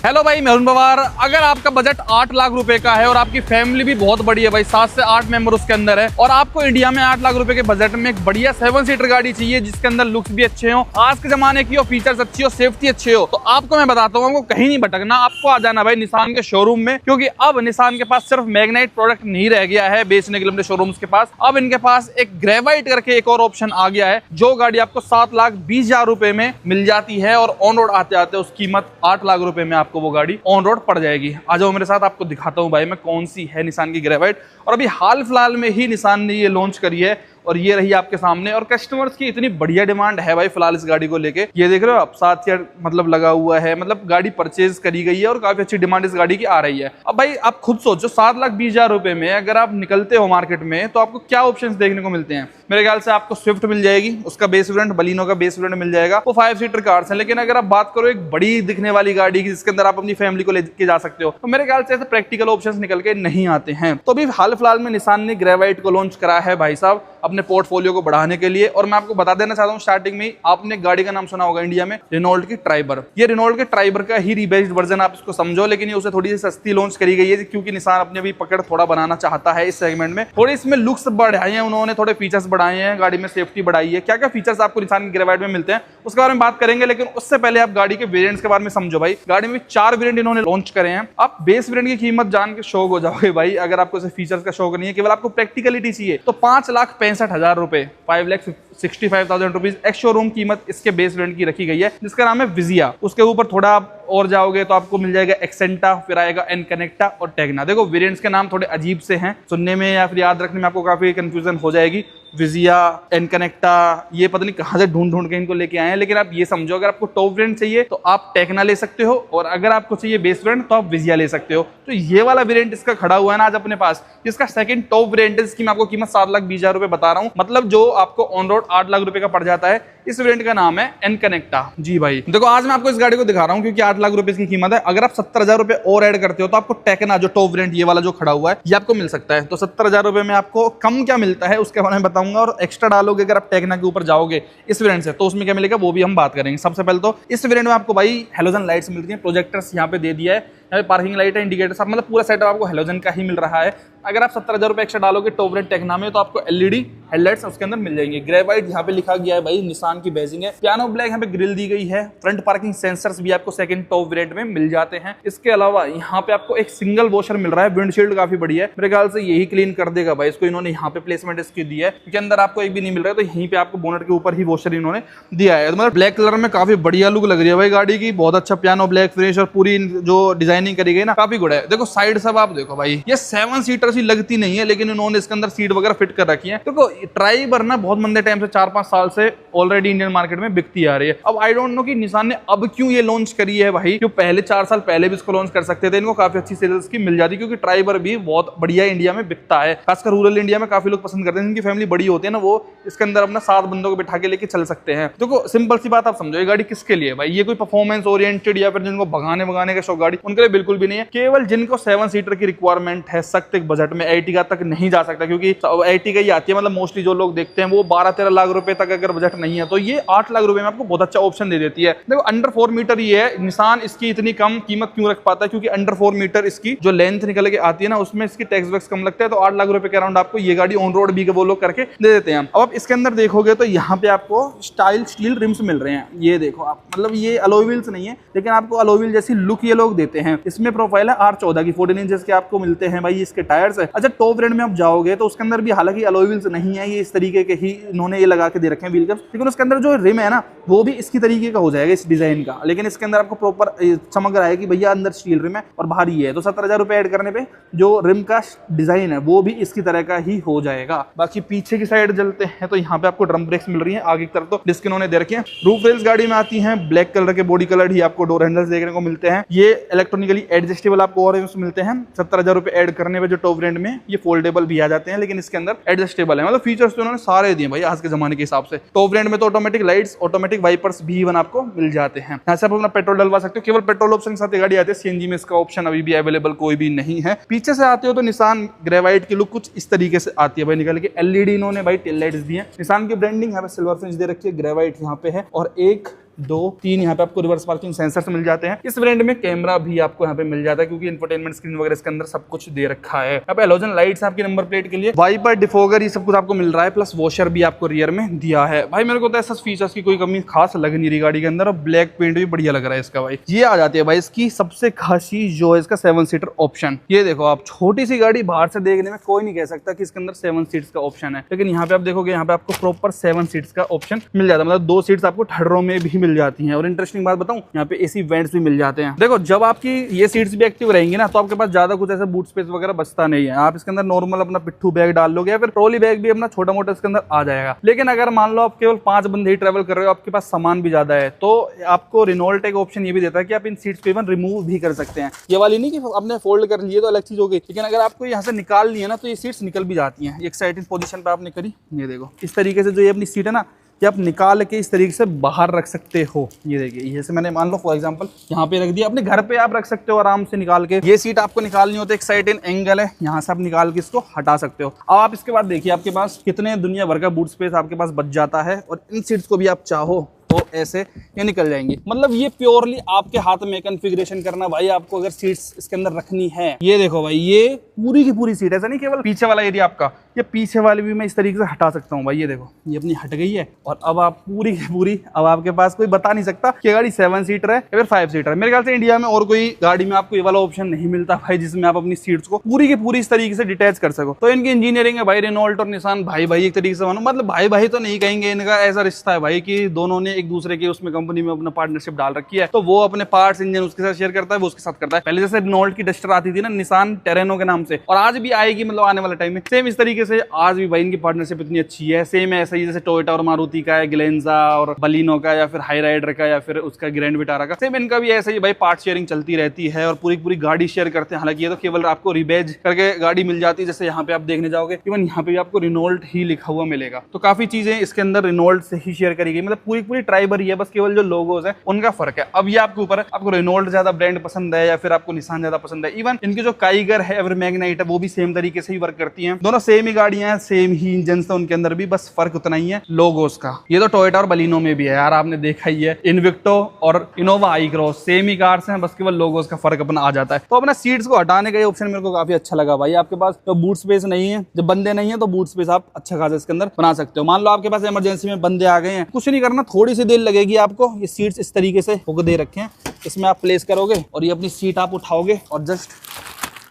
Hello भाई, मैं अरुण पवार। अगर आपका बजट 8 लाख रुपए का है और आपकी फैमिली भी बहुत बड़ी है भाई, 7 से 8 मेंबर उसके अंदर है, और आपको इंडिया में 8 लाख रुपए के बजट में एक बढ़िया 7 सीटर गाड़ी चाहिए जिसके अंदर लुक्स भी अच्छे हो, आज के जमाने की हो, फीचर्स अच्छी हो, सेफ्टी अच्छे हो, तो आपको मैं बताता हूँ, आपको कहीं नहीं भटकना, आपको आ जाना भाई निसान के शोरूम में। क्योंकि अब निसान के पास सिर्फ मैग्नाइट प्रोडक्ट नहीं रह गया है बेचने के लिए अपने शोरूम्स के पास, अब इनके पास एक ग्रेवाइट करके एक और ऑप्शन आ गया है, जो गाड़ी आपको 7,20,000 रुपए में मिल जाती है और ऑन रोड आते आते उसकी कीमत 8 लाख रुपए में आपको वो गाड़ी ऑन रोड पड़ जाएगी। आ जाओ मेरे साथ, आपको दिखाता हूँ भाई मैं कौन सी है निसान की ग्रेवाइट। और अभी हाल फिलहाल में ही निसान ने ये लॉन्च करी है और ये रही आपके सामने, और कस्टमर्स की इतनी बढ़िया डिमांड है भाई फिलहाल इस गाड़ी को लेके। ये देख रहे हो आप, 7 ईयर मतलब लगा हुआ है, मतलब गाड़ी परचेज करी गई है और काफी अच्छी डिमांड इस गाड़ी की आ रही है। अब भाई आप खुद सोचो, 7,20,000 रुपए में अगर आप निकलते हो मार्केट में तो आपको क्या ऑप्शंस देखने को मिलते हैं। मेरे ख्याल से आपको स्विफ्ट मिल जाएगी, उसका बेस वेरिएंट, बलिनो का बेस वेरिएंट मिल जाएगा, वो 5 सीटर कार्स है। लेकिन अगर आप बात करो एक बड़ी दिखने वाली गाड़ी की जिसके अंदर आप अपनी फैमिली को लेके जा सकते हो, तो मेरे ख्याल से ऐसे प्रैक्टिकल ऑप्शंस निकल के नहीं आते हैं। तो अभी हाल फिलहाल में निसान ने ग्रेवाइट को लॉन्च करा है भाई साहब अपने पोर्टफोलियो को बढ़ाने के लिए। और मैं आपको बता देना चाहता हूँ स्टार्टिंग में ही, आपने गाड़ी का नाम सुना होगा इंडिया में, रेनॉल्ट की ट्राइबर। ये रेनॉल्ट के ट्राइबर का ही रीबेस्ड वर्जन आप इसको समझो, लेकिन ये उसे थोड़ी सी सस्ती लॉन्च करी गई है क्योंकि निसान अपने भी पकड़ थोड़ा बनाना चाहता है इस सेगमेंट में। थोड़ी इसमें लुक्स बढ़ाए हैं उन्होंने, थोड़े फीचर्स बढ़ाए हैं, गाड़ी में सेफ्टी बढ़ाई है। क्या क्या फीचर्स आपको निसान की ग्रेवाइट में मिलते हैं उसके बारे में बात करेंगे, लेकिन उससे पहले आप गाड़ी के वेरिएंट्स के बारे में समझो भाई। गाड़ी में 4 वेरिएंट इन्होंने लॉन्च करे हैं। आप बेस वेरिएंट की कीमत जान के शौक हो जाओगे भाई, अगर आपको फीचर्स का शौक नहीं है, केवल आपको प्रैक्टिकलिटी चाहिए, तो 5,65,000 रुपए, 5,65,000 रुपीज एक्स शोरूम कीमत इसके बेस वेरिएंट की रखी गई है, जिसका नाम है विजिया। उसके ऊपर थोड़ा और जाओगे तो आपको मिल जाएगा एक्सेंटा, फिर आएगा एनकनेक्टा और टेगना। देखो वेरिएंट्स के नाम थोड़े अजीब से हैं, सुनने में या फिर याद रखने में आपको काफी कंफ्यूजन हो जाएगी। विजिया, एनकनेक्टा, ये पता नहीं कहां से ढूंढ ढूंढ के इनको लेके आए हैं। लेकिन आप ये समझो, अगर आपको टॉप वेरिएंट चाहिए तो आप टेगना ले सकते हो, और अगर आपको चाहिए बेस वेरिएंट तो आप विजिया ले सकते हो। तो ये वाला वेरिएंट इसका खड़ा हुआ है ना आज अपने पास, जिसका सेकंड टॉप वेरिएंट है, जिसकी मैं आपको कीमत 7,20,000 रुपए बता रहा हूँ, मतलब जो आपको ऑन रोड 8 लाख रुपए का पड़ जाता है। इस वेरिएंट का नाम है एनकनेक्टा। जी भाई देखो, आज मैं आपको इस गाड़ी को दिखा रहा हूँ क्योंकि 8 लाख रुपए इसकी कीमत है। अगर आप 70,000 रुपए और ऐड करते हो तो आपको टेकना जो टॉप वेरिएंट ये वाला जो खड़ा हुआ है ये आपको मिल सकता है। तो 70,000 रुपए में आपको कम क्या मिलता है उसके बारे में बताऊंगा, और एक्स्ट्रा डालोगे अगर आप टेकना के ऊपर जाओगे इस वेरिएंट से तो उसमें क्या मिलेगा वो भी हम बात करेंगे। सबसे पहले तो इस वेरिएंट में आपको भाई हेलोजन लाइट्स मिलती हैं, प्रोजेक्टर्स यहाँ पे दे दिया है, यहाँ पे पार्किंग लाइट है, इंडिकेटर सब, मतलब पूरा सेटअप आपको हेलोजन का ही मिल रहा है। अगर आप 70,000 रुपए एक्स्ट्रा डालोगे टॉप वेरिएंट टेकना में तो आपको एलईडी हेडलाइट्स उसके अंदर मिल जाएंगे। ग्रेवाइट यहाँ पे लिखा गया है भाई, निसान की बैजिंग है, पियानो ब्लैक यहाँ पे ग्रिल दी गई है, फ्रंट पार्किंग सेंसर्स भी आपको सेकंड टॉप वेरिएंट में मिल जाते हैं। इसके अलावा यहाँ पे आपको एक सिंगल वॉशर मिल रहा है, विंडशील्ड काफी बढ़िया है, मेरे ख्याल से यही क्लीन कर देगा भाई इसको। इन्होंने यहाँ पे प्लेसमेंट इसकी दी है क्योंकि अंदर आपको एक भी नहीं मिल रहा है, तो यहीं पे आपको बोनट के ऊपर ही वॉशर इन्होंने दिया है। मतलब ब्लैक कलर में काफी बढ़िया लुक लग रही है भाई गाड़ी की, बहुत अच्छा पियानो ब्लैक फिनिश, और पूरी जो डिजाइनिंग करी गई ना काफी गुड है। देखो साइड सब आप देखो भाई, ये 7 सीटर सी लगती नहीं है, लेकिन इन्होंने इसके अंदर सीट वगैरह फिट कर रखी है। देखो ट्राइबर ना बहुत मंदे टाइम से 4-5 साल से ऑलरेडी इंडियन मार्केट में बिकती आ रही है। अब आई डोंट नो कि निसान ने अब क्यों ये लॉन्च करी है भाई, क्यों पहले 4 साल पहले भी इसको लॉन्च कर सकते थे, इनको काफी अच्छी सेल्स की मिल जाती, क्योंकि ट्राइबर भी बहुत बढ़िया इंडिया में बिकता है, खासकर रूरल इंडिया में काफी लोग पसंद करते हैं, जिनकी फैमिली बड़ी होती है ना, वो इसके अंदर अपना 7 बंदों को बिठा के लेके चल सकते हैं। देखो सिंपल सी बात आप समझो, ये गाड़ी किसके लिए भाई, ये कोई परफॉर्मेंस ओरिएंटेड या फिर जिनको भगाने का शौक गाड़ी, उनके लिए बिल्कुल भी नहीं है। केवल जिनको 7 सीटर की रिक्वायरमेंट है, सख्त एक बजट में, एर्टिगा तक नहीं जा सकता, क्योंकि एर्टिगा ही आती है, मतलब मोस्टली जो लोग देखते हैं वो 12-13 लाख रुपए तक अगर बजट नहीं है, तो ये 8 लाख रुपए में आपको बहुत अच्छा ऑप्शन दे देती है। देखो अंडर 4 मीटर ये है, निसान इसकी इतनी कम कीमत क्यों रख पाता है, क्योंकि अंडर 4 मीटर इसकी जो लेंथ निकल के आती है ना, उसमें इसकी टैक्स वैक्स कम लगता है, तो 8 लाख रुपए के अराउंड आपको ये गाड़ी ऑन रोड भी वो लोग करके दे देते हैं। अब आप इसके अंदर देखोगे तो यहाँ पे आपको स्टील रिम्स मिल रहे हैं, ये देखो आप, मतलब ये अलॉय व्हील्स नहीं है, लेकिन आपको अलॉय व्हील जैसी लुक ये लोग देते हैं। इसमें प्रोफाइल है R14 की, 14 इंचेस के आपको मिलते हैं भाई इसके टायर्स है। अच्छा टॉप वेरिएंट में आप जाओगे तो उसके अंदर भी हालांकि अलॉय व्हील्स नहीं है, ये इस तरीके के ही इन्होंने ये लगा के दे रखे हैं व्हील कप्स, लेकिन उसके अंदर जो रिम है ना वो भी इसकी तरीके का हो जाएगा इस डिजाइन का, लेकिन इसके अंदर आपको प्रॉपर चमक रहा है कि भैया अंदर स्टील रिम है और बाहर ये है। तो 70,000 रुपए ऐड करने पे जो रिम का डिजाइन है वो भी इसकी तरह का ही हो जाएगा। बाकी पीछे की साइड चलते हैं तो यहाँ पे आपको ड्रम ब्रेक्स मिल रही है, आगे की तरफ तो डिस्क इन्होंने दे रखे हैं। रूफ रेल्स गाड़ी में आती हैं, ब्लैक कलर के बॉडी कलर ही आपको डोर हैंडल्स देखने को मिलते हैं, ये इलेक्ट्रॉनिकली एडजस्टेबल आपको और मिलते हैं। 70,000 रुपए ऐड करने पे जो टॉप वेरिएंट में ये फोल्डेबल भी आ जाते हैं, लेकिन इसके अंदर एडजस्टेबल है, मतलब फीचर्स तो उन्होंने सारे दिए भाई आज के जमाने के हिसाब से। टॉप वेरिएंट में तो ऑटोमेटिक लाइट्स, ऑटोमेटिक वाइपर्स भी इवन आपको मिल जाते हैं। यहाँ से आप अपना पेट्रोल डलवा सकते हो, केवल पेट्रोल ऑप्शन के साथ गाड़ी आती है, सीएनजी में इसका ऑप्शन अभी भी अवेलेबल कोई भी नहीं है। पीछे से आते हो तो निसान ग्रेवाइट की लुक कुछ इस तरीके से आती है भाई, निकल के एलईडी इन्होंने भाई टेल लाइट्स दी है, निसान की ब्रांडिंग यहाँ पे सिल्वर फिनिश दे रखी है, ग्रेवाइट यहाँ पे है, और एक 2 3 यहाँ पे आपको रिवर्स पार्किंग सेंसर्स मिल जाते हैं। इस वेरिएंट में कैमरा भी आपको यहाँ पे मिल जाता है क्योंकि इंफोटेनमेंट स्क्रीन वगैरह इसके अंदर सब कुछ दे रखा है। यहाँ पे हेलोजन लाइट्स आपकी नंबर प्लेट के लिए, वाइपर, डिफोगर, ये सब कुछ आपको मिल रहा है, प्लस वॉशर भी आपको रियर में दिया है। भाई मेरे को तो ऐसा फीचर्स की कोई कमी खास लग नहीं रही गाड़ी के अंदर, और ब्लैक पेंट भी बढ़िया लग रहा है इसका। भाई ये आ जाती है भाई इसकी सबसे खास चीज जो है इसका 7 सीटर ऑप्शन। ये देखो आप, छोटी सी गाड़ी बाहर से देखने में कोई नहीं कह सकता कि इसके अंदर 7 सीट्स का ऑप्शन है, लेकिन यहाँ पे आप देखोगे यहाँ पे आपको प्रॉपर 7 सीट्स का ऑप्शन मिल जाता है। मतलब 2 सीट्स आपको थर्ड रो में भी मिल जाती हैं। और इंटरेस्टिंग बात बताऊं, यहाँ पे एसी वेंट्स भी मिल जाते हैं। देखो जब आपकी ये सीट्स भी एक्टिव रहेंगी ना, तो आपके पास ज्यादा कुछ ऐसा बूट स्पेस वगैरह बचता नहीं है। आप इसके अंदर नॉर्मल अपना पिट्ठू बैग डाल लोगे या फिर ट्रॉली बैग भी अपना छोटा मोटा इसके अंदर आ जाएगा। लेकिन अगर मान लो आप केवल 5 बंदे ही ट्रेवल कर रहे हो, आपके पास सामान भी ज्यादा है, तो आपको रेनॉल्ट एक ऑप्शन ये भी देता है कि आप इन सीट्स को इवन रिमूव भी कर सकते हैं। ये वाली नहीं कि आपने फोल्ड कर लिए तो अलग चीज हो गई, लेकिन अगर आपको यहाँ से निकाल ली है ना, तो ये सीट्स निकल भी जाती हैं। एक साइड पोजीशन पे आपने करी, ये देखो इस तरीके से जो ये अपनी सीट है ना, ये आप निकाल के इस तरीके से बाहर रख सकते हो। ये देखिए, जैसे मैंने मान लो फॉर एग्जांपल यहाँ पे रख दिया, अपने घर पे आप रख सकते हो आराम से निकाल के। ये सीट आपको निकालनी हो तो एक साइड इन एंगल है, यहाँ से आप निकाल के इसको हटा सकते हो। अब आप इसके बाद देखिए आपके पास कितने दुनिया भर का बूट स्पेस आपके पास बच जाता है, और इन सीट्स को भी आप चाहो तो ऐसे ये निकल जाएंगी। मतलब ये प्योरली आपके हाथ में कॉन्फ़िगरेशन करना। भाई आपको अगर सीट्स इसके अंदर रखनी है, ये देखो भाई ये पूरी की पूरी सीट, ऐसा नहीं केवल पीछे वाला एरिया आपका, ये पीछे वाली भी मैं इस तरीके से हटा सकता हूँ। भाई ये देखो, ये अपनी हट गई है, और अब आप पूरी की पूरी, अब आपके पास कोई बता नहीं सकता कि गाड़ी 7 सीटर है या फिर 5 सीटर है। मेरे ख्याल से इंडिया में और कोई गाड़ी में आपको ये वाला ऑप्शन नहीं मिलता भाई, जिसमें आप अपनी सीट्स को पूरी की पूरी इस तरीके से डिटैच कर सको। तो इनकी इंजीनियरिंग है भाई, रेनॉल्ट और निसान भाई एक तरीके से मानो, मतलब भाई तो नहीं कहेंगे, इनका ऐसा रिश्ता है भाई कि दोनों ने एक दूसरे के उसमें कंपनी में अपना पार्टनरशिप डाल रखी है। तो वो अपने पार्ट्स इंजन उसके साथ शेयर करता है, वो उसके साथ करता है। पहले जैसे रेनॉल्ट की डस्टर आती थी ना निसान टेरेनो के नाम से, और आज भी आएगी, मतलब आने वाले टाइम में सेम इस तरीके से आज भी भाई इनकी पार्टनरशिप इतनी अच्छी है। सेम ऐसा ही जैसे टोयोटा और मारुति का है, ग्लेंजा और बलिनो का, या फिर हाई राइडर का, या फिर उसका ग्रैंड विटारा का, सेम इनका भी ऐसा ही भाई पार्ट शेयरिंग चलती रहती है, और पूरी पूरी गाड़ी शेयर करते हैं। हालांकि ये तो केवल आपको रिबेज करके गाड़ी मिल जाती है, जैसे यहाँ पे आप देखने जाओगे इवन यहाँ पे भी आपको रेनॉल्ट ही लिखा हुआ मिलेगा। तो काफी चीजें इसके अंदर रेनॉल्ट से ही शेयर करी गई, मतलब पूरी पूरी ट्राइबर ही है, बस केवल जो लोगोज है उनका फर्क है। अब ये आपके ऊपर है, आपको रेनॉल्ट ज्यादा ब्रांड पसंद है या फिर आपको निसान ज्यादा पसंद है। इवन इनकी जो काइगर है और मैग्नाइट है वो भी सेम तरीके से ही वर्क करती हैं। दोनों सेम ही गाड़ियां हैं, सेम ही इंजन है उनके अंदर भी, बस फर्क उतना ही है लोगोस का। ये तो टोयोटा और बलिनो में भी है यार, आपने देखा ही है। इनविक्टो और इनोवा आई क्रॉस सेम ही कार्स हैं, बस केवल लोगोस का फर्क अपना आ जाता है। तो अपना सीट्स को हटाने का ये ऑप्शन मेरे को काफी अच्छा लगा भाई। आपके पास तो बूट स्पेस नहीं है, जब बंदे नहीं है तो बूट स्पेस आप अच्छा खासा इसके अंदर बना सकते हो। मान लो आपके पास इमरजेंसी में बंदे आ गए हैं, कुछ नहीं करना, थोड़ी सी देर लगेगी आपको। ये सीट्स इस तरीके से हुक दे रखे हैं, इसमें आप प्लेस करोगे और ये अपनी सीट आप उठाओगे और जस्ट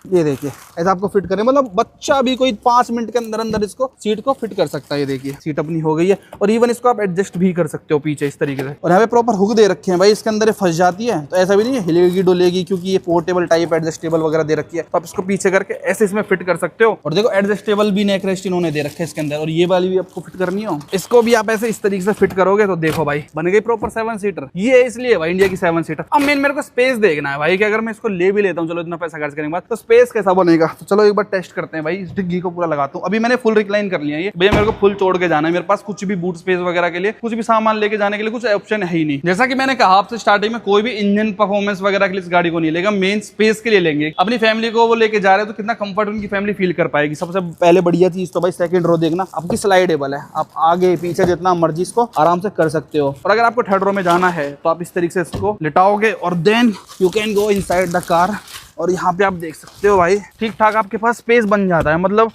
ये देखिए ऐसा आपको फिट करें। मतलब बच्चा भी कोई 5 मिनट के अंदर अंदर इसको सीट को फिट कर सकता है। ये देखिए सीट अपनी हो गई है, और इवन इसको आप एडजस्ट भी कर सकते हो पीछे इस तरीके से। और यहाँ पे प्रॉपर हुक दे रखे हैं भाई, इसके अंदर ये फंस जाती है तो ऐसा भी नहीं है हिलेगी डोलेगी, क्योंकि ये पोर्टेबल टाइप एडजस्टेबल वगैरह दे रखी है। तो आप इसको पीछे करके ऐसे इसमें फिट कर सकते हो। और देखो एडजस्टेबल भी नेक रेस्ट इन्होंने दे रखे है इसके अंदर, और ये वाली भी आपको फिट करनी हो, इसको भी आप ऐसे इस तरीके से फिट करोगे तो देखो भाई बन गई प्रॉपर 7 सीटर। ये इसलिए भाई इंडिया की 7 सीटर। अब मेरे को स्पेस देखना है भाई कि अगर मैं इसको ले भी लेता हूँ, चलो इतना पैसा खर्च करने के बाद, तो स्पेस कैसा बनेगा। तो चलो एक बार टेस्ट करते हैं भाई, इस डिग्गी को पूरा लगाता हूँ। अभी मैंने फुल रिक्लाइन कर लिया है, ये भैया मेरे को फुल छोड़ के जाना है। मेरे पास कुछ भी बूट स्पेस वगैरह के लिए, कुछ भी सामान लेके जाने के लिए कुछ ऑप्शन है ही नहीं। जैसा कि मैंने कहा आपसे स्टार्टिंग में, कोई भी इंजन परफॉर्मेंस वगैरह के लिए इस गाड़ी को नहीं लेगा, मेन स्पेस के लिए लेंगे। अपनी फैमिली को वो लेके जा रहे हैं तो कितना कंफर्ट उनकी फैमिली फील कर पाएगी। सबसे पहले बढ़िया चीज तो भाई सेकंड रो देखना, आपकी स्लाइडेबल है, आप आगे पीछे जितना मर्जी इसको आराम से कर सकते हो। और अगर आपको थर्ड रो में जाना है तो आप इस तरीके से इसको लिटाओगे और then you can go inside the car. और यहाँ पे आप देख सकते हो भाई ठीक ठाक आपके पास स्पेस बन जाता है। मतलब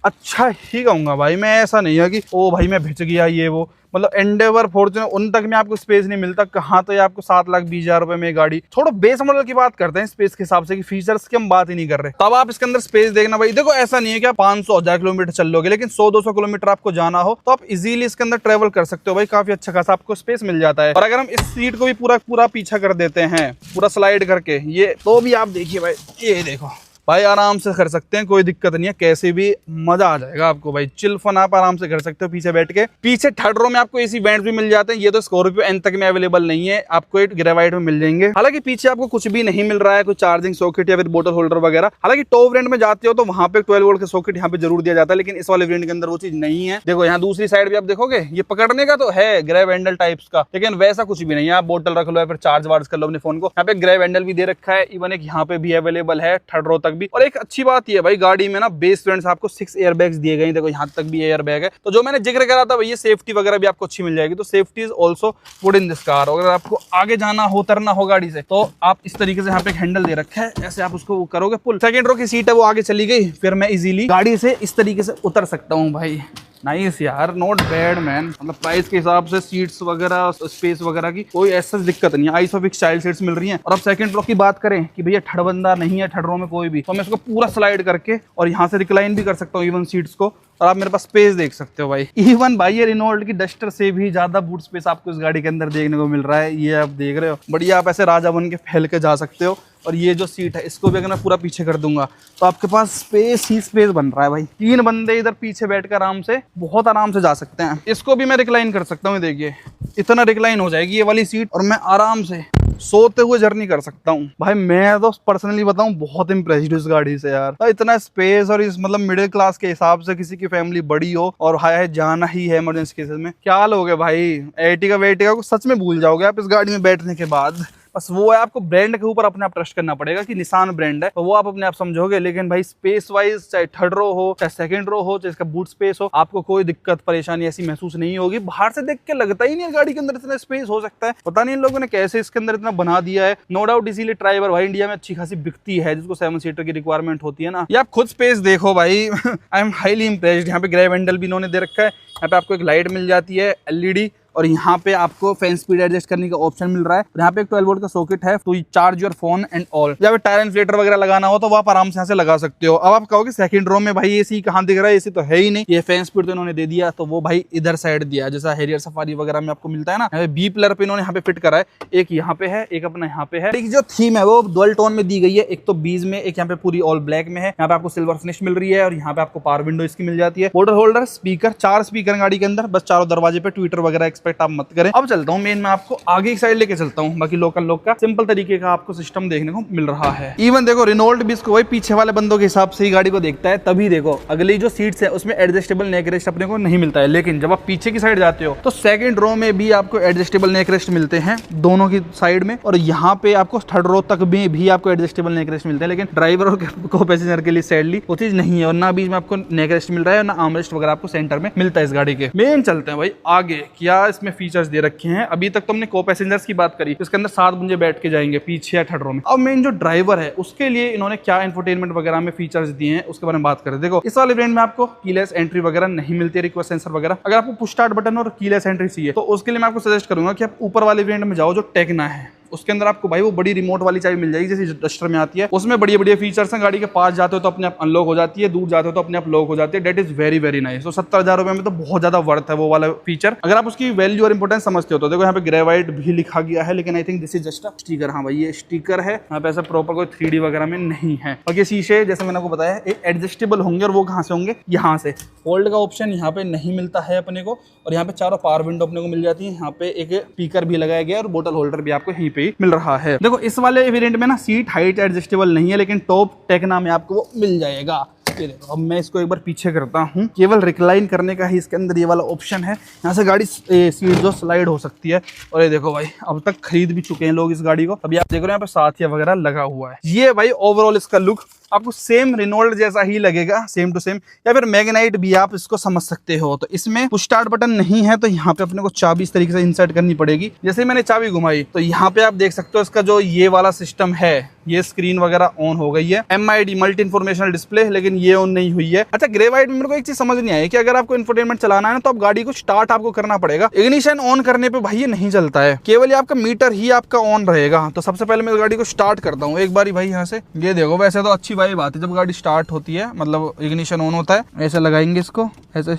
अच्छा ही कहूँगा भाई मैं, ऐसा नहीं है कि ओ भाई मैं भिज गया ये वो। मतलब एंडेवर फॉर्च्यूनर उन तक में आपको स्पेस नहीं मिलता, कहाँ तो ये आपको 7,20,000 रुपए में गाड़ी। थोड़ा बेस मॉडल की बात करते हैं स्पेस के हिसाब से, कि फीचर्स की हम बात ही नहीं कर रहे। तब आप इसके अंदर स्पेस देखना भाई। देखो ऐसा नहीं है कि आप 500-1000 किलोमीटर चल लोगे, लेकिन 100-200 किलोमीटर आपको जाना हो तो आप इजीली इसके अंदर ट्रेवल कर सकते हो भाई। काफी अच्छा खासा आपको स्पेस मिल जाता है। और अगर हम इस सीट को भी पूरा पीछा कर देते हैं, पूरा स्लाइड करके, ये तो भी आप देखिए भाई, ये देखो भाई आराम से कर सकते हैं, कोई दिक्कत नहीं है, कैसे भी मजा आ जाएगा आपको भाई। चिल फन आप आराम से कर सकते हो पीछे बैठ के। पीछे थर्ड रो में आपको एसी वेंट्स भी मिल जाते हैं। ये तो स्कॉर्पियो एन तक में अवेलेबल नहीं है, आपको एक ग्रेवाइट में मिल जाएंगे। हालांकि पीछे आपको कुछ भी नहीं मिल रहा है, कोई चार्जिंग सॉकेट या फिर बोतल होल्डर वगैरह। हालांकि टॉप वेरिएंट में जाते हो तो वहां पे 12 वोल्ट का सॉकेट यहाँ पे जरूर दिया जाता है, लेकिन इस वाले वेरिएंट के अंदर वो चीज नहीं है। देखो यहाँ दूसरी साइड भी आप देखोगे, ये पकड़ने का तो है ग्रैब हैंडल टाइप्स का, लेकिन वैसा कुछ भी नहीं है। आप बोतल रख लो या फिर चार्ज वार्ज कर लो अपने फोन को। यहाँ पे ग्रैब हैंडल भी दे रखा है, इवन एक यहाँ पे भी अवेलेबल है थर्ड रो तक भी। और एक अच्छी बात ये भाई गाड़ी में ना बेस वेरिएंट से आपको 6 एयरबैग्स दिए गए, देखो यहाँ तक भी एयरबैग है। तो जो मैंने जिक्र करा था भैया सेफ्टी वगैरह भी आपको अच्छी मिल जाएगी। तो safety is also good in this car. अगर आपको आगे जाना हो, उतरना हो गाड़ी से, तो आप इस तरीके से यहाँ पे एक हैंडल दे रखा है, ऐसे आप उसको करोगे पुल। सेकंड रो की सीट है वो आगे चली गई, फिर मैं इजीली गाड़ी से इस तरीके से उतर सकता हूँ भाई। नाइस यार, नॉट बैड मैन। मतलब प्राइस के हिसाब से सीट्स वगैरह, स्पेस वगैरह की कोई ऐसा दिक्कत नहीं है। आइसोफिक्स चाइल्ड सीट्स मिल रही हैं। और अब सेकंड रो की बात करें कि भैया थर्ड बंदा नहीं है थर्ड रो में कोई भी, तो मैं इसको पूरा स्लाइड करके और यहाँ से रिक्लाइन भी कर सकता हूँ इवन सीट्स को। और आप मेरे पास स्पेस देख सकते हो भाई, इवन भाई ये रेनॉल्ट की डस्टर से भी ज्यादा बूट स्पेस आपको इस गाड़ी के अंदर देखने को मिल रहा है। ये आप देख रहे हो, बढ़िया आप ऐसे राजा बन के फैल के जा सकते हो। और ये जो सीट है इसको भी अगर मैं पूरा पीछे कर दूंगा तो आपके पास स्पेस ही स्पेस बन रहा है भाई। 3 बंदे इधर पीछे बैठकर आराम से, बहुत आराम से जा सकते हैं। इसको भी मैं रिक्लाइन कर सकता हूँ, देखिए इतना रिक्लाइन हो जाएगी ये वाली सीट, और मैं आराम से सोते हुए जर्नी कर सकता हूँ भाई। मैं तो पर्सनली बताऊं बहुत इंप्रेस्ड इस गाड़ी से यार। इतना स्पेस, और इस मतलब मिडिल क्लास के हिसाब से किसी की फैमिली बड़ी हो और हाय जाना ही है इमरजेंसी केसेस में, क्या लोगे भाई। एर्टिगा वेर्टिगा को सच में भूल जाओगे आप इस गाड़ी में बैठने के बाद। बस वो है, आपको ब्रांड के ऊपर अपने आप ट्रस्ट करना पड़ेगा कि निसान ब्रांड है, तो वो आप अपने आप समझोगे। लेकिन भाई स्पेस वाइज, चाहे थर्ड रो हो चाहे सेकंड रो हो चाहे इसका बूट स्पेस हो, आपको कोई दिक्कत परेशानी ऐसी महसूस नहीं होगी। बाहर से देख के लगता ही नहीं है गाड़ी के अंदर इतना स्पेस हो सकता है। पता नहीं इन लोगों ने कैसे इसके अंदर इतना बना दिया है। नो डाउट इसीलिए ट्राइबर भाई इंडिया में अच्छी खासी बिकती है, जिसको 7 सीटर की रिक्वायरमेंट होती है ना। ये आप खुद स्पेस देखो भाई। I am highly impressed. यहाँ पे ग्रैब हैंडल भी इन्होंने दे रखा है। यहाँ पे आपको एक लाइट मिल जाती है LED, और यहाँ पे आपको फैन स्पीड एडजस्ट करने का ऑप्शन मिल रहा है। और यहाँ पे एक 12 वोल्ट का सॉकेट है, तो charge your phone and all. यहाँ पे टायर इन्फ्लेटर वगैरह लगाना हो तो आप आराम से यहाँ से लगा सकते हो। अब आप कहोगे सेकंड रो में भाई एसी कहाँ दिख रहा है, एसी तो है ही नहीं। ये फैन स्पीड तो इन्होंने दे दिया, तो वो भाई इधर साइड दिया, जैसा हैरियर सफारी वगैरह में आपको मिलता है ना। बी पिलर पे इन्होंने यहाँ पे फिट करा है, एक यहाँ पे है, एक अपना यहाँ पे है। एक जो थीम है वो डुअल टोन में दी गई है, एक तो बीज में, एक यहाँ पे पूरी ऑल ब्लैक में है। यहाँ पे आपको सिल्वर फिनिश मिल रही है, और यहाँ पे आपको पावर विंडो इसकी मिल जाती है। वाटर होल्डर, स्पीकर, 4 स्पीकर गाड़ी के अंदर, बस चारों दरवाजे पे ट्विटर वगैरह एक्सपेक्ट आप मत करें। अब चलता हूँ मेन, मैं आपको आगे की साइड लेके चलता हूँ। बाकी लोकल लोग का सिंपल तरीके का आपको सिस्टम देखने को मिल रहा है। इवन देखो रेनॉल्ट भी इसको वही पीछे वाले बंदों के हिसाब से ही गाड़ी को देखता है। तभी देखो अगली जो सीट्स है उसमें एडजस्टेबल नेक रेस्ट अपने को नहीं मिलता है, लेकिन जब आप पीछे की साइड जाते हो तो सेकंड रो में भी आपको एडजस्टेबल नेक रेस्ट मिलते हैं दोनों की साइड में। और यहाँ पे आपको थर्ड रो तक में भी आपको एडजस्टेबल नेक रेस्ट मिलते हैं, लेकिन ड्राइवर और को पैसेंजर के लिए सैडली वो चीज नहीं है। और ना बीच में आपको नेक रेस्ट मिल रहा है, ना आर्म रेस्ट वगैरह आपको सेंटर में मिलता है इस गाड़ी के। मेन चलते हैं भाई आगे, क्या इसमें फीचर्स दे रखे हैं। अभी तक तो हमने को पैसेंजर्स की बात करी, इसके अंदर 7 बंदे बैठ के जाएंगे पीछे या थर्ड रो में। अब मेन जो ड्राइवर है उसके लिए इन्होंने क्या इंफोटेनमेंट वगैरह में फीचर्स दिए हैं उसके बारे में बात करें। देखो इस वाले वेरिएंट में आपको कीलेस एंट्री वगैरह नहीं मिलती है, रिक्वेस्ट सेंसर वगैरह। अगर आपको पुश स्टार्ट बटन और कीलेस एंट्री चाहिए तो उसके लिए मैं आपको सजेस्ट करूंगा कि आप ऊपर वाले वेरिएंट में जाओ जो टेक्ना है। उसके अंदर आपको भाई वो बड़ी रिमोट वाली चाबी मिल जाएगी, जैसे डस्टर में आती है। उसमें बढ़िया बढ़िया फीचर्स हैं। गाड़ी के पास जाते हो तो अपने आप अनलॉक हो जाती है, दूर जाते हो तो अपने आप लॉक हो जाती है। That is very very nice. तो 70,000 रुपए में तो बहुत ज्यादा वर्थ है वो वाला फीचर, अगर आप उसकी वैल्यू और इंपोर्टेंस समझते हो तो। देखो यहाँ पे ग्रेवाइट भी लिखा गया है, लेकिन I think this is just a sticker. हाँ भाई ये स्टिकर है, यहाँ पे ऐसा प्रॉपर कोई 3D वगैरह में नहीं है। और ये शीशे जैसे मैंने आपको बताया एडजस्टेबल होंगे, और वो कहाँ से होंगे, यहाँ से। फोल्ड का ऑप्शन यहाँ पे नहीं मिलता है अपने को। और यहाँ पे चारों पावर विंडो अपने को मिल जाती है। यहाँ पे एक स्पीकर भी लगाया गया है, और बोतल होल्डर भी आपको यहीं पे मिल रहा है। देखो इस वाले वेरिएंट में ना सीट हाइट एडजस्टेबल नहीं है, लेकिन टॉप टेक्ना में आपको वो मिल जाएगा। ये देखो, अब मैं इसको एक बार पीछे करता हूँ, केवल रिक्लाइन करने का ही इसके अंदर ये वाला ऑप्शन है। यहाँ से गाड़ी सीट जो स्लाइड हो सकती है। और ये देखो भाई अब तक खरीद भी चुके हैं लोग इस गाड़ी को। अभी आप देख रहे हो यहाँ पे साथिया वगैरह लगा हुआ है। ये भाई ओवरऑल इसका लुक आपको सेम रेनॉल्ट जैसा ही लगेगा, सेम टू सेम, या फिर मैग्नाइट भी आप इसको समझ सकते हो। तो इसमें पुश स्टार्ट बटन नहीं है, तो यहाँ पे अपने को चाबी इस तरीके से इंसर्ट करनी पड़ेगी। जैसे मैंने चाबी घुमाई तो यहाँ पे आप देख सकते हो इसका जो ये वाला सिस्टम है, ये स्क्रीन वगैरह ऑन हो गई है। MID मल्टी इन्फॉर्मेशनल डिस्प्ले, लेकिन ये ऑन नहीं हुई है। अच्छा ग्रेवाइट में मेरे को एक चीज समझ नहीं आई कि अगर आपको इंफोटेनमेंट चलाना है ना तो आप गाड़ी को स्टार्ट आपको करना पड़ेगा। इग्निशन ऑन करने पे भाई ये नहीं चलता है, केवल आपका मीटर ही आपका ऑन रहेगा। तो सबसे पहले मैं इस गाड़ी को स्टार्ट करता हूँ एक बारी भाई यहाँ से। ये देखो वैसे तो अच्छी वाइब आती है जब गाड़ी स्टार्ट होती है, मतलब इग्निशन ऑन होता है। ऐसे लगाएंगे इसको, ऐसे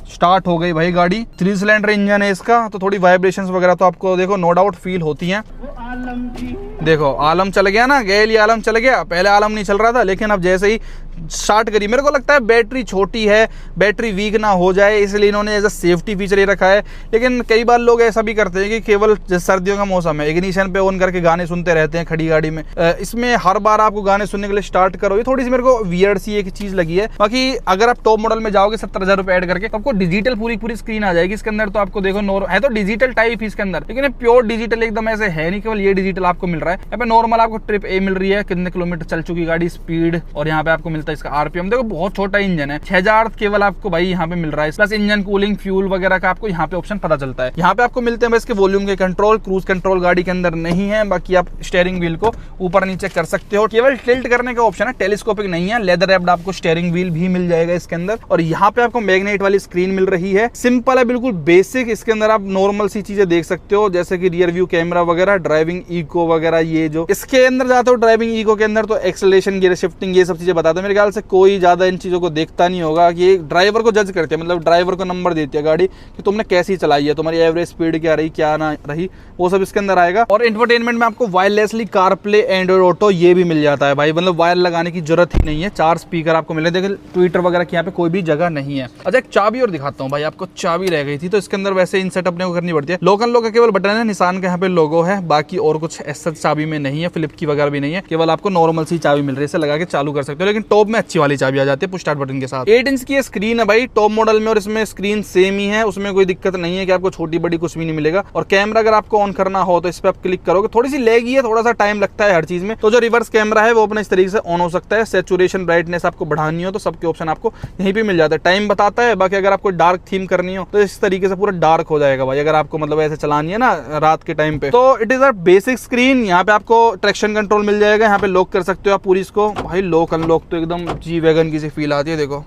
स्टार्ट हो गई भाई गाड़ी। 3 सिलेंडर इंजन है इसका, तो थोड़ी वाइब्रेशंस वगैरह तो आपको देखो नो डाउट फील होती हैं। देखो आलम चल गया ना, गैल आलम चल गया। पहले आलम नहीं चल रहा था, लेकिन अब जैसे ही स्टार्ट करी। मेरे को लगता है बैटरी छोटी है, बैटरी वीक ना हो जाए, इसलिए इन्होंने एज अ सेफ्टी फीचर ये रखा है। लेकिन कई बार लोग ऐसा भी करते हैं कि केवल सर्दियों का मौसम है, इग्निशन पे ऑन करके गाने सुनते रहते हैं खड़ी गाड़ी में। इसमें हर बार आपको गाने सुनने के लिए स्टार्ट करो, ये थोड़ी सी मेरे को वियर्ड सी एक चीज लगी है। बाकी अगर आप टॉप मॉडल में जाओगे 70,000 रुपए ऐड करके, तो आपको डिजिटल पूरी स्क्रीन आ जाएगी इसके अंदर। तो आपको देखो है तो डिजिटल टाइप ही इसके अंदर, लेकिन प्योर डिजिटल एकदम ऐसे है नहीं, केवल ये डिजिटल आपको मिल रहा है। यहाँ पे नॉर्मल आपको ट्रिप ए मिल रही है, कितने किलोमीटर चल चुकी गाड़ी, स्पीड, और यहाँ पे आपको मिलता है इसका आरपीएम। देखो बहुत छोटा इंजन है, 6000 केवल आपको भाई यहाँ पे मिल रहा है, प्लस इंजन कूलिंग, फ्यूल वगैरह का आपको यहाँ पे ऑप्शन पता चलता है। यहाँ पे आपको मिलते हैं इसके वॉल्यूम के कंट्रोल, क्रूज कंट्रोल गाड़ी के अंदर नहीं है। बाकी आप स्टीयरिंग व्हील को ऊपर नीचे कर सकते हो, केवल टिल्ट करने का ऑप्शन है, टेलीस्कोपिक नहीं है। लेदर रैप्ड आपको स्टीयरिंग व्हील भी मिल जाएगा इसके अंदर, और यहाँ पे आपको मैग्नेट वाली स्क्रीन मिल रही है। सिंपल है, बिल्कुल बेसिक। इसके अंदर आप नॉर्मल सी चीजें देख सकते हो, जैसे कि रियर व्यू कैमरा वगैरह, ड्राइविंग इको वगैरह। ये जो इसके अंदर जाते हो ड्राइविंग इको के अंदर, तो एक्सेलरेशन, गियर शिफ्टिंग, ये सब चीजें बताते हैं। मेरे ख्याल से कोई ज्यादा इन चीजों को देखता नहीं होगा, कि ड्राइवर को जज करते हैं, मतलब ड्राइवर को नंबर देती है गाड़ी कि तुमने कैसी चलाई है, तुम्हारी एवरेज स्पीड क्या रही, क्या ना रही, वो सब इसके अंदर आएगा। और इंफोटेनमेंट में आपको wirelessly car play, Android auto ये भी मिल जाता है भाई, मतलब वायर लगाने की जरूरत ही नहीं है। 4 स्पीकर आपको मिले, देखिए ट्विटर वगैरह की यहाँ पे कोई भी जगह नहीं है। अच्छा एक चाबी और दिखाता हूँ भाई आपको, चाबी रह गई थी तो इसके अंदर वैसे इन सेटअप को करनी पड़ती है। लोकल लोग का केवल बटन है, निशान का यहाँ पे लोगो है, बाकी और कुछ ऐसा चाबी में नहीं है, फ्लिप की वगैरह भी नहीं है, केवल आपको नॉर्मल सी चाबी मिल रही है, इसे लगा के चालू कर सकते हो। लेकिन टॉप में अच्छी वाली चाबी आ जाती है पुश स्टार्ट बटन के साथ। 8 इंच की स्क्रीन है भाई टॉप मॉडल में, और इसमें स्क्रीन सेम ही है, उसमें कोई दिक्कत नहीं है कि आपको छोटी बड़ी कुछ भी नहीं मिलेगा। और कैमरा अगर आपको ऑन करना हो तो इस पर आप क्लिक करोगे, थोड़ी सी लेगी है, थोड़ा सा टाइम लगता है हर चीज में। तो जो रिवर्स कैमरा है वो अपने इस तरीके से ऑन हो सकता है। सैचुरेशन, ब्राइटनेस आपको बढ़ानी हो तो सबके ऑप्शन आपको यहीं पे मिल जाता है, टाइम बताता है। बाकी अगर आपको डार्क थीम करनी हो तो इस तरीके से पूरा डार्क हो जाएगा भाई, अगर आपको मतलब ऐसे चलानी है ना रात के टाइम पे। तो it is a basic screen. यहाँ पे आपको ट्रैक्शन कंट्रोल मिल जाएगा, यहाँ पे लॉक कर सकते हो आप पूरी इसको। भाई लॉक अनलॉक तो एकदम जी वैगन की सी फील आती है, देखो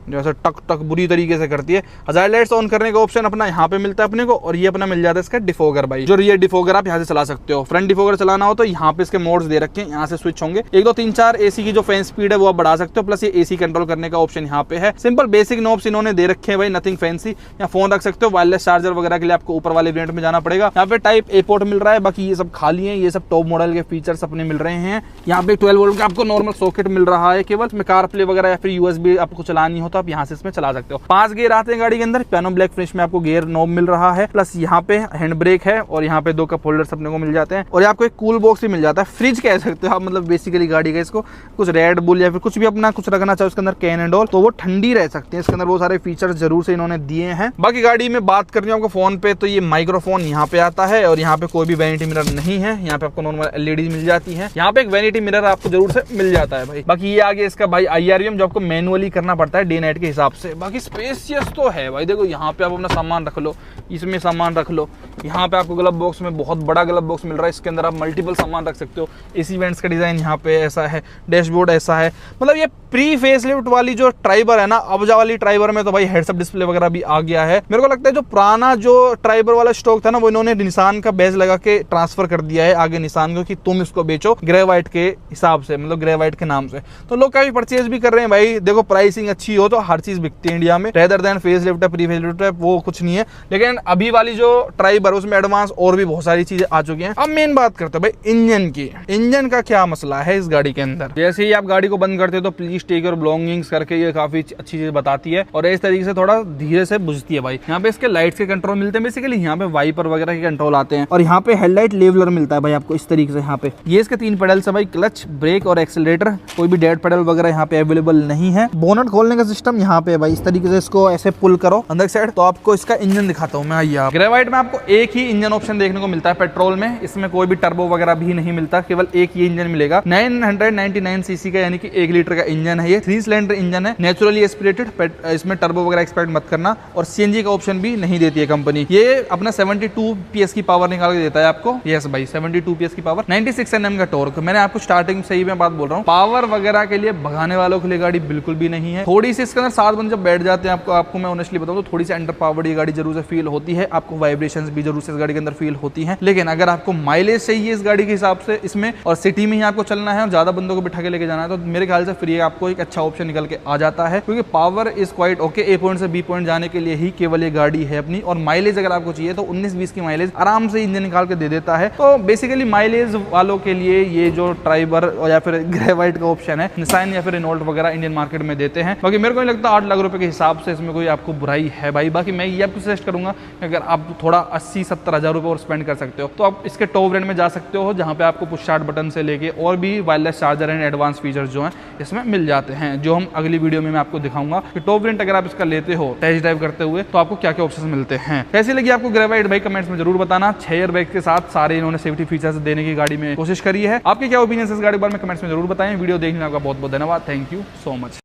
जैसे टक टक बुरी तरीके से करती है। हजार्ड लाइट्स ऑन करने का ऑप्शन अपना यहाँ पे मिलता है अपने को, और ये अपना मिल जाता है इसका डिफोगर भाई, जो रियर डिफोगर आप यहाँ से चला सकते हो। फ्रंट डिफोगर चलाना हो तो यहाँ पे इसके मोड्स दे रखे हैं, यहाँ से स्विच होंगे। 1 2 3 4 एसी की जो फैन स्पीड है वो आप बढ़ा सकते हो, प्लस ये एसी कंट्रोल करने का ऑप्शन यहाँ पे है। सिंपल बेसिक नॉब्स इन्होंने दे रखे हैं भाई, नथिंग फैंसी। यहाँ फोन रख सकते हो, वायरलेस चार्जर वगैरह के लिए आपको ऊपर वाले वेरिएंट में जाना पड़ेगा। यहाँ पे टाइप ए पोर्ट मिल रहा है, बाकी ये सब खाली है, ये सब टॉप मॉडल के फीचर्स अपने मिल रहे हैं। यहाँ पे 12 वोल्ट का आपको नॉर्मल सॉकेट मिल रहा है केवल, में कार प्ले वगैरह या फिर यूएसबी आपको चलानी हो तो आप यहाँ से इसमें चला सकते हो। 5 गियर आते हैं गाड़ी के अंदर, पियानो ब्लैक फिनिश में आपको गियर नॉब मिल रहा है, प्लस यहाँ पे हैंड ब्रेक है, और यहाँ पे 2 कप होल्डर्स अपने को मिल जाते हैं। और यहाँ आपको एक कूल बॉक्स भी मिल जाता है, फ्रिज कह सकते हो आप, मतलब बेसिकली गाड़ी का इसको कुछ रेड बुल या फिर कुछ भी अपना कुछ रखना चाहे उसके अंदर, कैन एंड ऑल, तो वो ठंडी रह सकती है। इसके अंदर वो सारे फीचर्स जरूर से इन्होंने दिए हैं। बाकी गाड़ी में बात करनी है आपको फोन पे, तो ये माइक्रोफोन यहाँ पे आता है, और यहाँ पे कोई भी वैनिटी मिरर नहीं है। यहाँ पे आपको नॉर्मल एलईडी मिल जाती है, यहाँ पे एक वैनिटी मिरर आपको जरूर से मिल जाता है भाई। बाकी ये आगे इसका भाई IRVM जो आपको मैनुअली करना पड़ता है डे नाइट के हिसाब से। बाकी स्पेसियस तो है भाई, देखो यहाँ पे आप अपना सामान रख लो, इसमें सामान रख लो। यहाँ पे आपको ग्लव बॉक्स में बहुत बड़ा ग्लव बॉक्स मिल रहा है, इसके अंदर आप मल्टीपल सामान रख सकते हो। एसी वेंट्स का डिजाइन यहाँ पे ऐसा है, डैशबोर्ड ऐसा है, मतलब ये प्री फेसलिफ्ट वाली जो ट्राइबर है ना, अबजा वाली ट्राइबर में तो भाई हेडअप डिस्प्ले वगैरह भी आ गया है। मेरे को लगता है जो पुराना जो ट्राइबर वाला स्टॉक था ना, वो इन्होंने निशान का बैज लगा के ट्रांसफर कर दिया है आगे निशान को, कि तुम इसको बेचो ग्रे व्हाइट के हिसाब से, मतलब ग्रे व्हाइट के नाम से। तो लोग काफी परचेज भी कर रहे हैं भाई। देखो प्राइसिंग अच्छी हो तो हर चीज बिकती है इंडिया में, रेदर देन फेसलिफ्ट है, प्री फेसलिफ्ट है, वो कुछ नहीं है। लेकिन अभी वाली जो ट्राइबर उसमें एडवांस और भी बहुत सारी चीजें आ चुकी हैं। अब मेन बात करते हैं भाई इंजन की। इंजन का क्या मसला है इस गाड़ी के अंदर। जैसे ही आप गाड़ी को बंद करते हो तो प्लीज टेक योर बिलोंगिंग्स करके ये काफी अच्छी चीज बताती है, और इस तरीके से थोड़ा धीरे से बुझती है भाई। यहाँ पे इसके लाइट्स के कंट्रोल मिलते हैं बेसिकली, यहाँ पे वाइपर वगैरह के कंट्रोल आते हैं, और यहाँ पे हेडलाइट लेवलर मिलता है भाई आपको इस तरीके से। यहाँ पे ये इसके 3 पेडल्स है भाई, क्लच, ब्रेक और एक्सीलरेटर। कोई भी डेड पेडल वगैरह यहाँ पे अवेलेबल नहीं है। बोनट खोलने का सिस्टम यहाँ पे भाई, इस तरीके से इसको ऐसे पुल करो अंदर साइड, तो आपको इसका इंजन दिखाता हूँ मैं। आइए, ग्रेवाइट में आपको एक ही इंजन ऑप्शन देखने को मिलता है पेट्रोल में, इसमें कोई भी टर्बो वगैरह भी नहीं मिलता, केवल एक ही इंजन मिलेगा। 999 सीसी का यानी कि 1 लीटर का इंजन है ये, 3 सिलेंडर इंजन है, नेचुरली एस्पिरेटेड, इसमें टर्बो वगैरह एक्सपेक्ट मत करना, और सीएनजी का ऑप्शन भी नहीं देती है कंपनी। ये अपना 72 PS की पावर निकाल के देता है आपको। यस भाई 72 PS की पावर, 96 Nm का टॉर्क। मैंने आपको स्टार्टिंग से ही मैं बात बोल रहा हूँ, पावर वगैरह के लिए भगाने वालों के लिए गाड़ी बिल्कुल भी नहीं है। थोड़ी सी इसके अंदर 7 बंदे जब बैठ जाते हैं, आपको मैं ऑनेस्टली बताऊँ तो थोड़ी सी अंडर पावर्ड ये गाड़ी जरूर से फील होती है, आपको वाइब्रेशंस भी जरूर से इस गाड़ी के अंदर फील होती हैं। लेकिन अगर आपको माइलेज चाहिए इस गाड़ी के हिसाब से इसमें, और सिटी में ही आपको चलना है और ज्यादा बंदों को बिठा के लेके जाना है, तो मेरे ख्याल से फिर ये आपको एक अच्छा ऑप्शन निकल के आ जाता है, क्योंकि power is quite okay. A point से बी पॉइंट जाने के लिए ही केवल ये गाड़ी है अपनी। और माइलेज अगर आपको चाहिए तो 19-20 की माइलेज आराम से इंजन निकाल के दे देता है। तो बेसिकली माइलेज वालों के लिए ये जो ट्राइबर या फिर ग्रेवाइट का ऑप्शन है, निसान या फिर रेनॉल्ट वगैरह इंडियन मार्केट में देते हैं। बाकी मेरे को नहीं लगता 8 लाख रुपए के हिसाब से इसमें कोई आपको बुराई है भाई। बाकी मैं ये आपको सजेस्ट करूंगा कि अगर आप थोड़ा 80-70 हज़ार रुपए और स्पेंड कर सकते हो तो आप इसके टॉप रेंज में जा सकते हो, जहां पे आपको पुश स्टार्ट बटन से लेके और भी wireless charger and advance features जो हैं इसमें मिल जाते हैं, जो हम अगली वीडियो में मैं आपको दिखाऊंगा कि टॉप वेरिएंट अगर आप इसका लेते हो टेस्ट ड्राइव करते हुए तो आपको क्या क्या ऑप्शंस मिलते हैं। कैसी लगी आपको ग्रेवाइट भाई कमेंट्स में जरूर बताना। 6 एयरबैग के साथ सारे इन्होंने सेफ्टी फीचर्स देने की गाड़ी में कोशिश करी है। आपके क्या ओपिनियन इस गाड़ी के बारे में कमेंट्स में जरूर बताएं। वीडियो देखने का बहुत बहुत धन्यवाद। Thank you so much.